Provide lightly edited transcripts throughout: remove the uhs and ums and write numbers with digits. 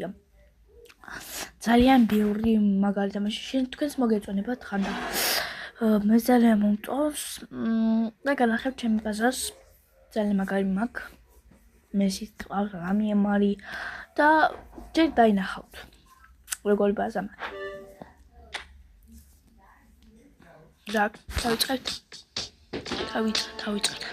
მეხუთეა. ძალიან ბევრი მაგარი თამაში. შენ თქვენს მოგეწონებათ ხან და მე ძალიან მომწონს და განახებ ჩემი ბაზას. ძალიან მაგარი მაქვს. მესიც ყავს რამე მარი და ჯერ დაინახავთ. როგორი ბაზა მაქვს. ზაკ, დავიწყებთ. დავიწყებთ.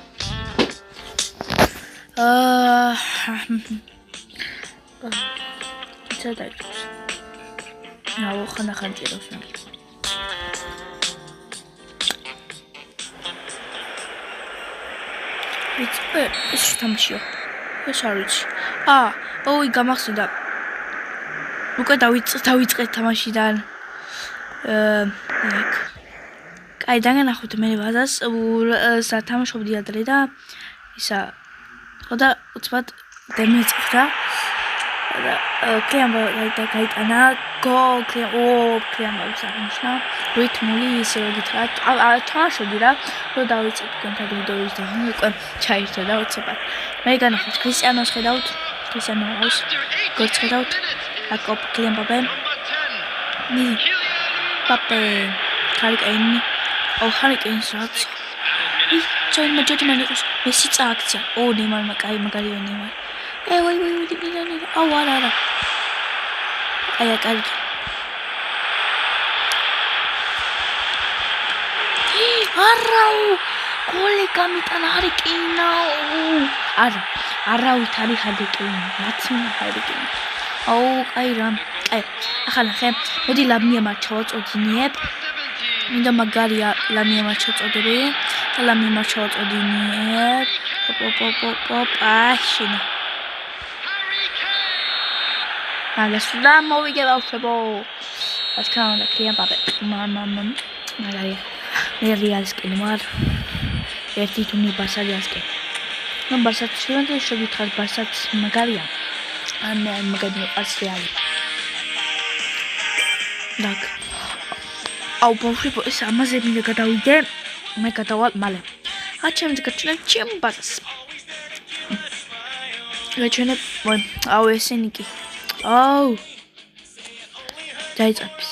ისა დაიწყებს. ნაუ ხან ჭირავს მე. ეს თამაშია. ეს არ ვიცი. ოი გამახსენდა. უკვე დავიწყეთ თამაშიდან. ეგ. კაი, დაგანახოთ მე ბაზას, სათამაშობდი ადრე და ისა და უცბად დამეწყდა. და კლიენტმა გაიტანა კლიენტმა აღნიშნა რიტმული ისე რომ გითხრათ თამაშობდი რა რომ დავიწყეთ კონტაქტ ვიდეოს და უკვე ჩაირთო და უცბად მე განახოთ ქრისტიანოს ხედავთ ქრისტიანოს გორც ხედავთ აკოპ კლიენტბაბე პაპე ხარიკენი ხარიკენს რაც ჩაი მაჯეთმენ იყოს მესი წააქცია ნემარმა კაი მაგარია ნემარ ვაი დინანი არა აი კარგი არაუ გოლი გამიტანა ჰარიკენა არავით არის ჰარიკენი ნაცმა ჰარიკენი კაი რა კაი ახლა ნახე მოდი ლამია მარჩავა წოდინიებ მინდა მაგარია ლამია მარჩა წოდები და ლამია მარჩა წოდინიებ აშინა მაგასულა მოვიგე ბავშვებო ასკა უნდა კლიენტბაბე მაგარია მე რეალსკი მარ ერთი თუნი ბასალიასკი ნუ ბასაც შეიძლება შეგითხარ ბასაც მაგარია ან მაგარი ასრიალი დაკ აუ ბავშვებო ეს ამაზე მინდა გადავიდე მე გადავალ მალე ჩემს გაჩვენებ ჩემ ბაზას გაჩვენებ აუ ესენი კი აუ დაიწყებს